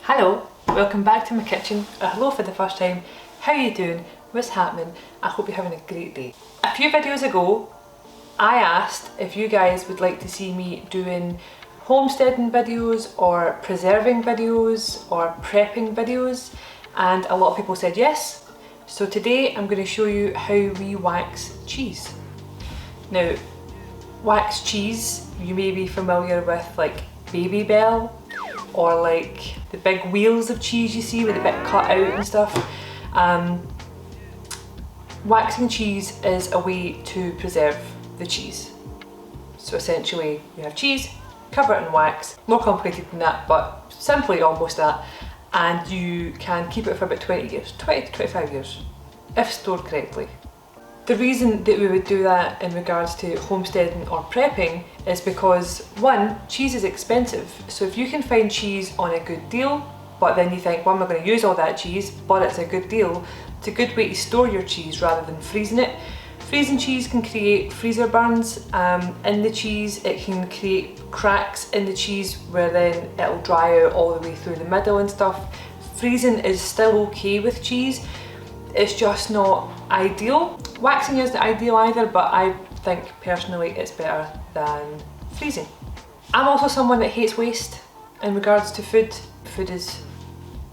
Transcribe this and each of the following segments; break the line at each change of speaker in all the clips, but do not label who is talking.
Hello, welcome back to my kitchen, or hello for the first time. How are you doing? What's happening? I hope you're having a great day. A few videos ago, I asked if you guys would like to see me doing homesteading videos or preserving videos or prepping videos, and a lot of people said yes. So today I'm going to show you how we wax cheese. Now, wax cheese, you may be familiar with like Baby Bell, or like the big wheels of cheese you see with a bit cut out and stuff. Waxing cheese is a way to preserve the cheese. So essentially you have cheese, cover it in wax, more complicated than that, but simply almost that, and you can keep it for about 20 years, 20 to 25 years, if stored correctly. The reason that we would do that in regards to homesteading or prepping is because, one, cheese is expensive. So if you can find cheese on a good deal, but then you think, well, I'm not going to use all that cheese, but it's a good deal, it's a good way to store your cheese rather than freezing it. Freezing cheese can create freezer burns in the cheese. It can create cracks in the cheese where then it'll dry out all the way through the middle and stuff. Freezing is still okay with cheese. It's just not ideal. Waxing isn't ideal either, but I think personally it's better than freezing. I'm also someone that hates waste in regards to food. Food is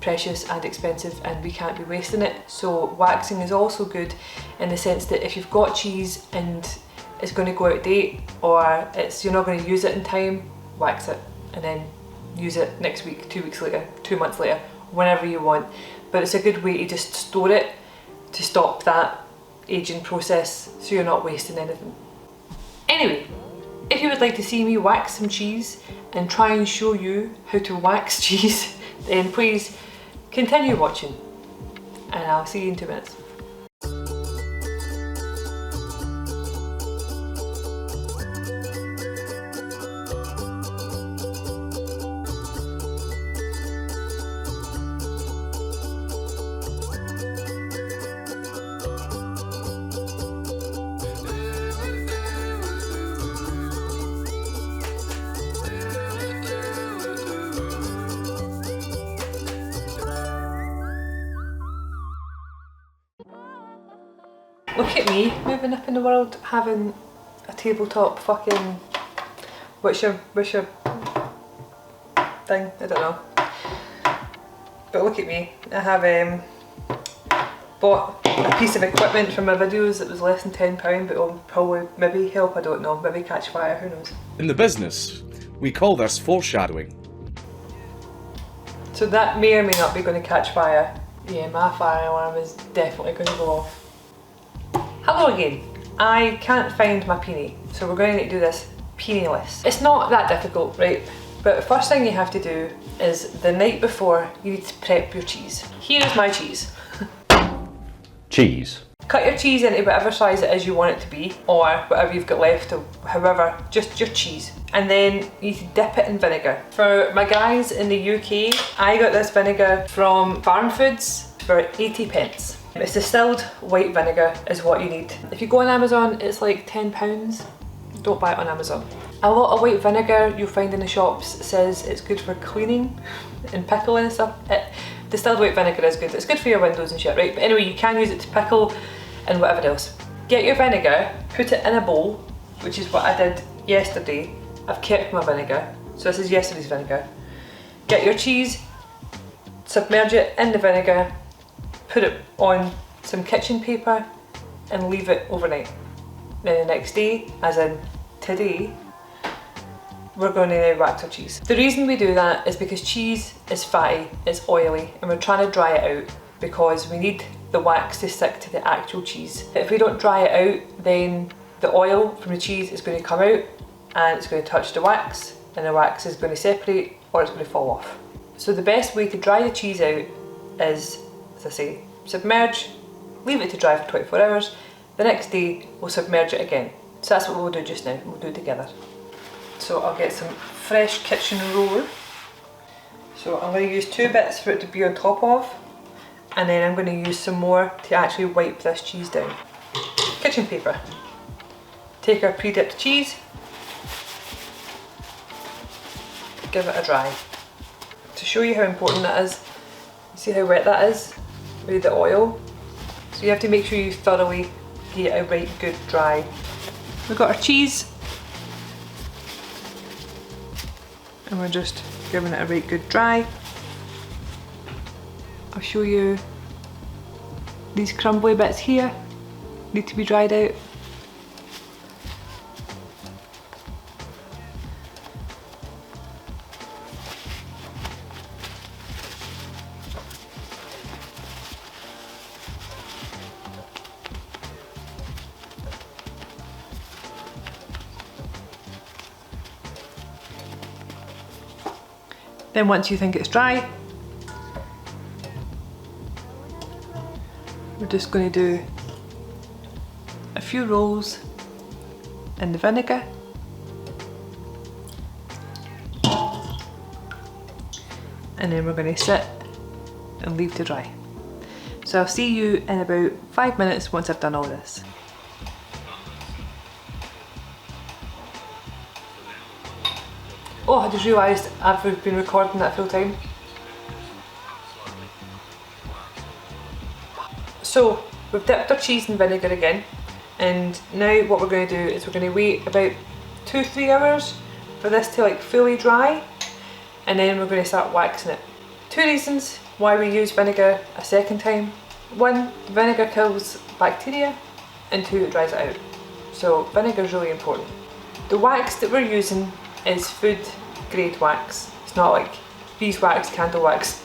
precious and expensive and we can't be wasting it. So waxing is also good in the sense that if you've got cheese and it's going to go out of date, or you're not going to use it in time, wax it and then use it next week, 2 weeks later, 2 months later, whenever you want. But it's a good way to just store it to stop that aging process so you're not wasting anything. Anyway, if you would like to see me wax some cheese and try and show you how to wax cheese, then please continue watching and I'll see you in 2 minutes. Look at me moving up in the world, having a tabletop fucking, what's your thing? I don't know. But look at me, I have bought a piece of equipment for my videos that was less than £10, but it'll probably maybe help, I don't know, maybe catch fire, who knows.
In the business, we call this foreshadowing.
So that may or may not be going to catch fire. Yeah, my fire alarm is definitely going to go off. Hello again. I can't find my peony, so we're going to do this peony-less. It's not that difficult, right? But the first thing you have to do is the night before you need to prep your cheese. Here is my cheese.
Cheese.
Cut your cheese into whatever size it is you want it to be, or whatever you've got left, or however, just your cheese. And then you need to dip it in vinegar. For my guys in the UK, I got this vinegar from Farm Foods for 80 pence. It's distilled white vinegar is what you need. If you go on Amazon, it's like £10. Don't buy it on Amazon. A lot of white vinegar you'll find in the shops says it's good for cleaning and pickling and stuff. Distilled white vinegar is good. It's good for your windows and shit, right? But anyway, you can use it to pickle and whatever else. Get your vinegar, put it in a bowl, which is what I did yesterday. I've kept my vinegar, so this is yesterday's vinegar. Get your cheese, submerge it in the vinegar, put it on some kitchen paper and leave it overnight. Then the next day, as in today, we're going to now wax our cheese. The reason we do that is because cheese is fatty, it's oily, and we're trying to dry it out because we need the wax to stick to the actual cheese. If we don't dry it out, then the oil from the cheese is going to come out and it's going to touch the wax, and the wax is going to separate or it's going to fall off. So the best way to dry the cheese out is, as I say, submerge, leave it to dry for 24 hours. The next day we'll submerge it again. So that's what we'll do just now, we'll do it together. So I'll get some fresh kitchen roll. So I'm going to use 2 bits for it to be on top of, and then I'm going to use some more to actually wipe this cheese down. Kitchen paper. Take our pre-dipped cheese, give it a dry. To show you how important that is, you see how wet that is with the oil? So you have to make sure you thoroughly get a right good dry. We've got our cheese, and we're just giving it a right good dry. I'll show you these crumbly bits here need to be dried out. Then once you think it's dry, we're just going to do a few rolls in the vinegar. And then we're going to sit and leave to dry. So I'll see you in about 5 minutes once I've done all this. Oh, I just realised I've been recording that full time. So we've dipped our cheese in vinegar again, and now what we're going to do is we're going to wait about 2-3 hours for this to like fully dry, and then we're going to start waxing it. 2 reasons why we use vinegar a second time. 1, the vinegar kills bacteria, and 2, it dries it out. So vinegar is really important. The wax that we're using is food grade wax. It's not like beeswax, candle wax,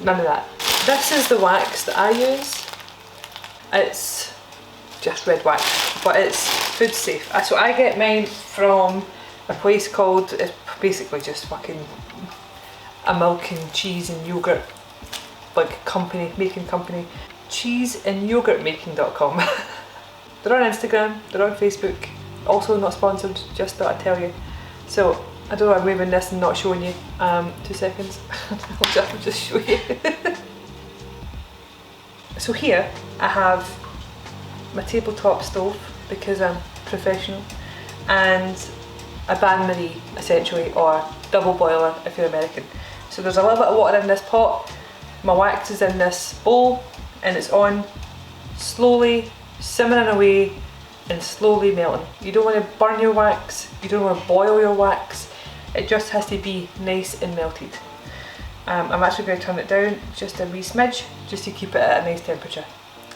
none of that. This is the wax that I use. It's just red wax, but it's food safe. So I get mine from a place called, it's basically just fucking a milk and cheese and yogurt like company, making company. cheeseandyogurtmaking.com. They're on Instagram, they're on Facebook, also not sponsored, just thought I'd tell you. So I don't know, I'm waving this and not showing you. 2 seconds. I'll just show you. So here I have my tabletop stove because I'm professional, and a bain-marie essentially, or double boiler if you're American. So there's a little bit of water in this pot. My wax is in this bowl and it's on slowly simmering away and slowly melting. You don't want to burn your wax, you don't want to boil your wax. It just has to be nice and melted. I'm actually going to turn it down just a wee smidge, just to keep it at a nice temperature.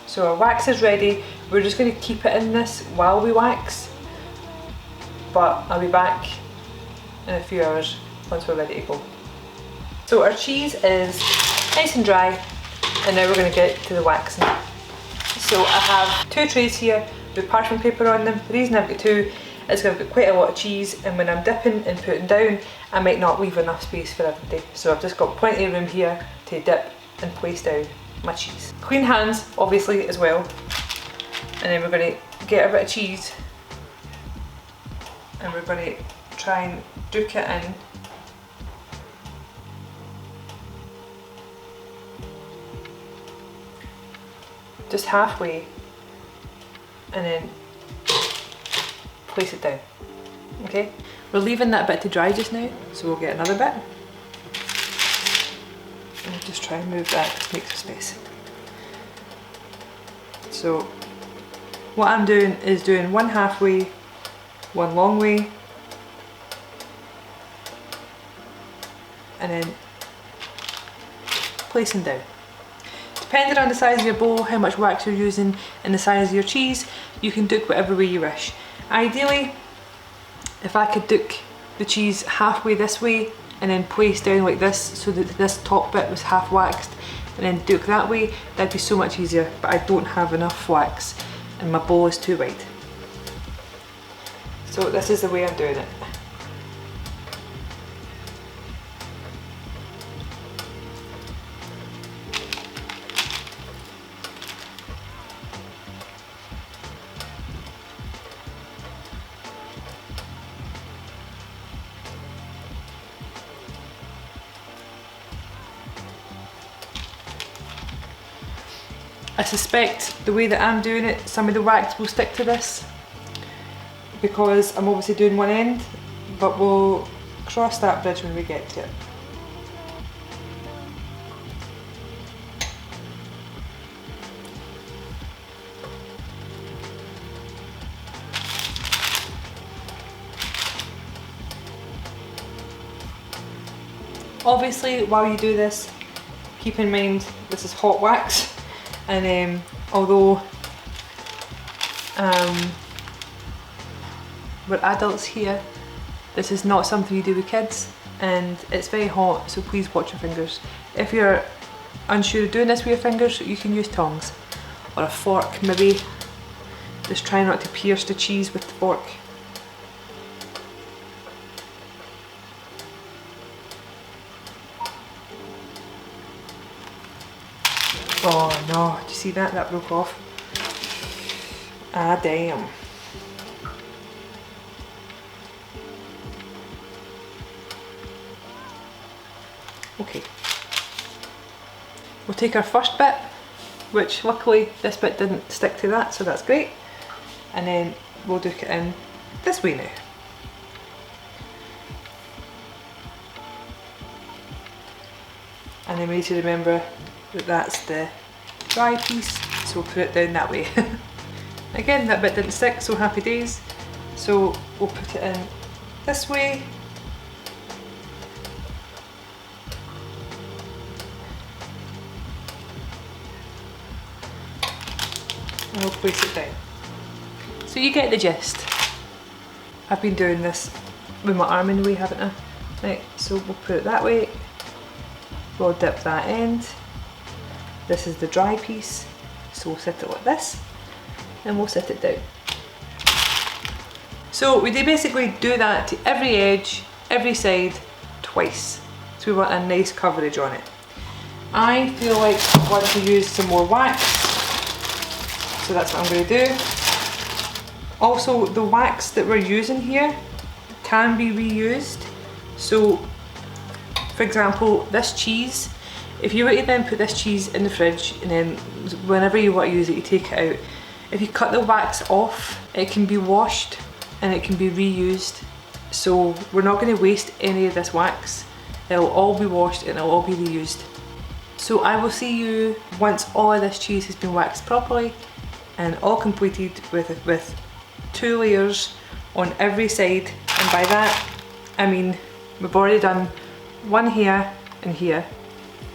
So our wax is ready. We're just going to keep it in this while we wax, but I'll be back in a few hours once we're ready to go. So our cheese is nice and dry, and now we're going to get to the waxing. So I have 2 trays here with parchment paper on them. The reason I've got 2 is because I've got quite a lot of cheese, and when I'm dipping and putting down, I might not leave enough space for everything. So I've just got plenty of room here to dip and place down my cheese. Clean hands, obviously, as well. And then we're going to get a bit of cheese, and we're going to try and duke it in. Just halfway, and then place it down. Okay, we're leaving that bit to dry just now, so we'll get another bit. And we'll just try and move that, make some space. So what I'm doing is doing 1 halfway, 1 long way, and then placing down. Depending on the size of your bowl, how much wax you're using, and the size of your cheese, you can duke whatever way you wish. Ideally, if I could duke the cheese halfway this way and then place down like this so that this top bit was half waxed, and then duke that way, that'd be so much easier, but I don't have enough wax and my bowl is too wide. So this is the way I'm doing it. I suspect the way that I'm doing it, some of the wax will stick to this because I'm obviously doing one end, but we'll cross that bridge when we get to it. Obviously, while you do this, keep in mind this is hot wax, and although we're adults here, this is not something you do with kids, and it's very hot, so please watch your fingers. If you're unsure of doing this with your fingers, you can use tongs or a fork maybe. Just try not to pierce the cheese with the fork. Oh no, do you see that? That broke off. Ah damn. Okay. We'll take our first bit, which luckily this bit didn't stick to that, so that's great. And then we'll duke it in this way now. And then we need to remember that that's the dry piece, so we'll put it down that way. Again, that bit didn't stick, so happy days. So we'll put it in this way. And we'll place it down. So you get the gist. I've been doing this with my arm in the way, haven't I? Right, so we'll put it that way. We'll dip that end. This is the dry piece, so we'll set it like this, and we'll set it down. So we basically do that to every edge, every side, twice. So we want a nice coverage on it. I feel like I want to use some more wax, so that's what I'm going to do. Also, the wax that we're using here can be reused. So, for example, this cheese, if you were to then put this cheese in the fridge and then whenever you want to use it, you take it out. If you cut the wax off, it can be washed and it can be reused. So we're not going to waste any of this wax. It'll all be washed and it'll all be reused. So I will see you once all of this cheese has been waxed properly and all completed with 2 layers on every side. And by that, I mean we've already done one here and here.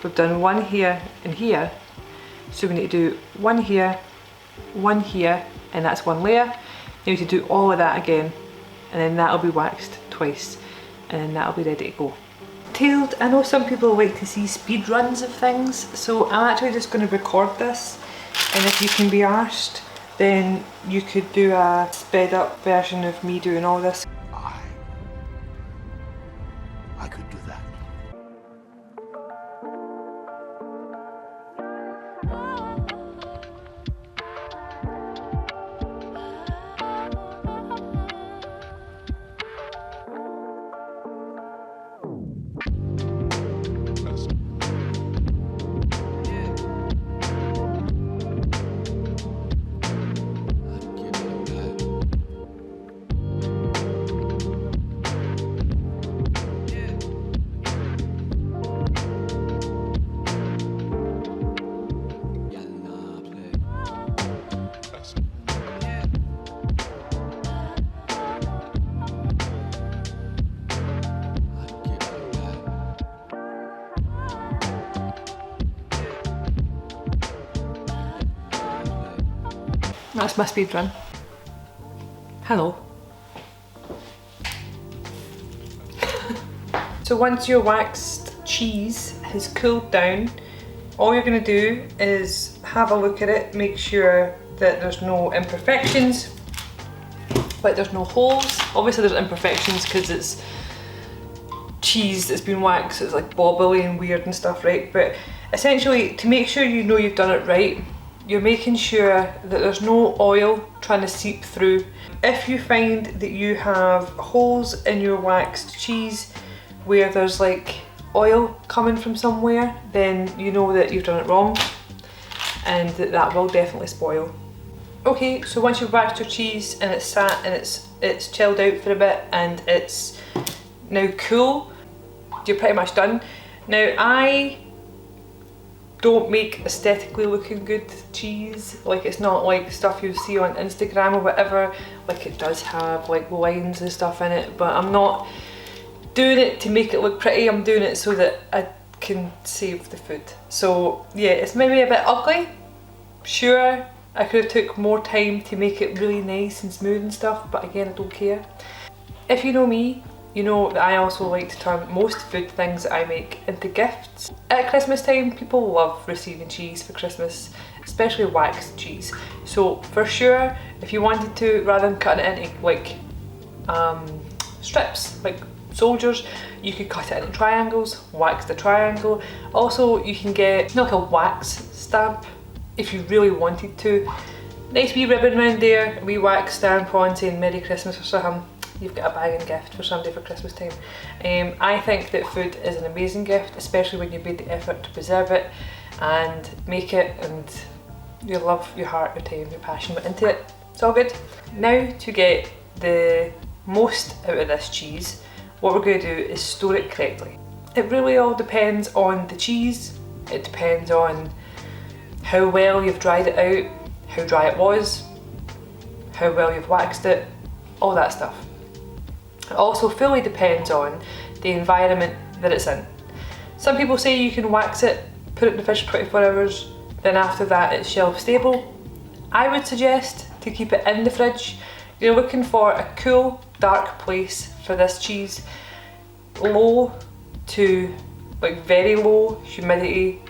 We've done one here and here. So we need to do one here, and that's 1 layer. You need to do all of that again, and then that'll be waxed twice, and then that'll be ready to go. Detailed, I know some people like to see speed runs of things, so I'm actually just going to record this, and if you can be arsed, then you could do a sped up version of me doing all this.
I could do that.
That's my speed run. Hello. So once your waxed cheese has cooled down, all you're going to do is have a look at it, make sure that there's no imperfections, like there's no holes. Obviously there's imperfections because it's cheese that's been waxed, so it's like bobbly and weird and stuff, right? But essentially, to make sure you know you've done it right, you're making sure that there's no oil trying to seep through. If you find that you have holes in your waxed cheese where there's like oil coming from somewhere, then you know that you've done it wrong and that will definitely spoil. Okay, so once you've waxed your cheese and it's sat and it's chilled out for a bit and it's now cool, you're pretty much done. Now I don't make aesthetically looking good cheese. Like, it's not like stuff you see on Instagram or whatever. Like, it does have like lines and stuff in it, but I'm not doing it to make it look pretty, I'm doing it so that I can save the food. So yeah, it's maybe a bit ugly. Sure, I could have took more time to make it really nice and smooth and stuff, but again, I don't care. If you know me, you know that I also like to turn most food things that I make into gifts. At Christmas time, people love receiving cheese for Christmas, especially waxed cheese. So for sure, if you wanted to, rather than cutting it into like strips, like soldiers, you could cut it into triangles, wax the triangle. Also, you can get like a wax stamp if you really wanted to. Nice wee ribbon around there, a wee wax stamp on saying Merry Christmas or something. You've got a bagging gift for somebody for Christmas time. I think that food is an amazing gift, especially when you've made the effort to preserve it and make it, and your love, your heart, your time, your passion went into it. It's all good. Now, to get the most out of this cheese, what we're going to do is store it correctly. It really all depends on the cheese. It depends on how well you've dried it out, how dry it was, how well you've waxed it, all that stuff. It also fully depends on the environment that it's in. Some people say you can wax it, put it in the fridge for 24 hours, then after that it's shelf stable. I would suggest to keep it in the fridge. You're looking for a cool, dark place for this cheese. Low to like very low humidity,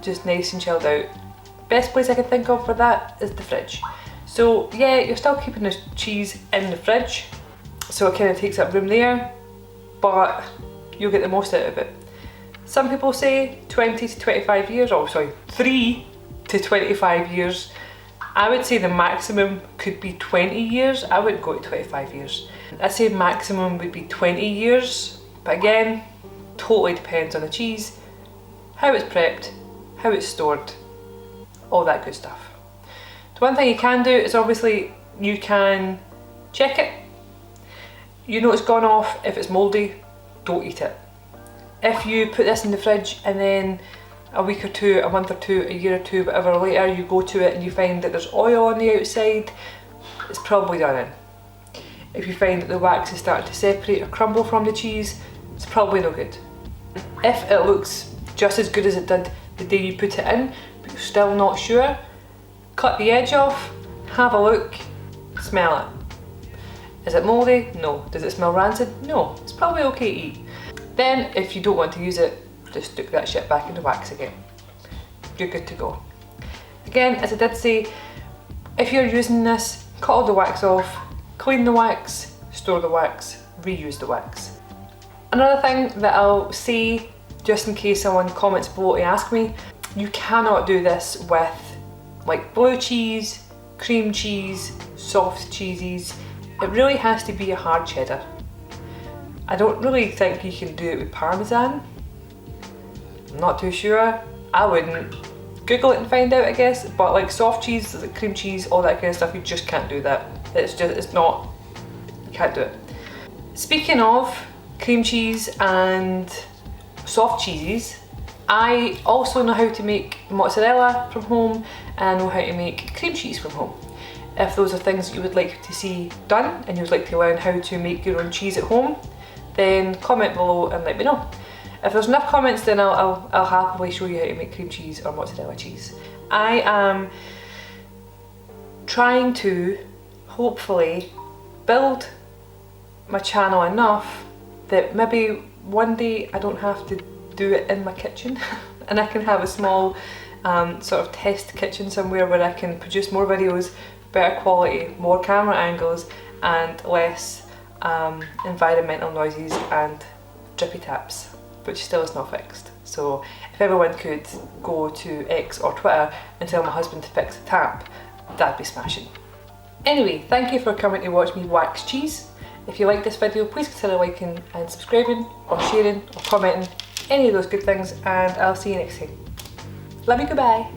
just nice and chilled out. Best place I can think of for that is the fridge. So yeah, you're still keeping the cheese in the fridge, so it kind of takes up room there, but you'll get the most out of it. Some people say 20 to 25 years, oh sorry, 3 to 25 years. I would say the maximum could be 20 years. I wouldn't go to 25 years. I'd say maximum would be 20 years, but again, totally depends on the cheese, how it's prepped, how it's stored, all that good stuff. The one thing you can do is obviously you can check it. You know it's gone off. If it's mouldy, don't eat it. If you put this in the fridge and then a week or two, a month or two, a year or two, whatever later, you go to it and you find that there's oil on the outside, it's probably done in. If you find that the wax is starting to separate or crumble from the cheese, it's probably no good. If it looks just as good as it did the day you put it in, but you're still not sure, cut the edge off, have a look, smell it. Is it mouldy? No. Does it smell rancid? No. It's probably okay to eat. Then, if you don't want to use it, just stick that shit back into wax again. You're good to go. Again, as I did say, if you're using this, cut all the wax off, clean the wax, store the wax, reuse the wax. Another thing that I'll say, just in case someone comments below to ask me, you cannot do this with like blue cheese, cream cheese, soft cheeses. It really has to be a hard cheddar. I don't really think you can do it with Parmesan. I'm not too sure. I wouldn't. Google it and find out, I guess. But like soft cheese, like cream cheese, all that kind of stuff, you just can't do that. It's not, you can't do it. Speaking of cream cheese and soft cheeses, I also know how to make mozzarella from home, and I know how to make cream cheese from home. If those are things that you would like to see done and you would like to learn how to make your own cheese at home, then comment below and let me know. If there's enough comments, then I'll happily show you how to make cream cheese or mozzarella cheese. I am trying to hopefully build my channel enough that maybe one day I don't have to do it in my kitchen and I can have a small sort of test kitchen somewhere where I can produce more videos, better quality, more camera angles and less environmental noises and drippy taps, which still is not fixed. So if everyone could go to X or Twitter and tell my husband to fix the tap, that'd be smashing. Anyway, thank you for coming to watch me wax cheese. If you like this video, please consider liking and subscribing or sharing or commenting, any of those good things, and I'll see you next time. Love you, goodbye.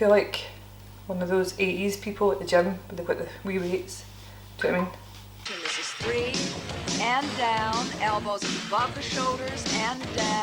feel like one of those 80s people at the gym where they've got the wee weights. Do you know what I mean?
This is 3 and down, elbows above the shoulders and down.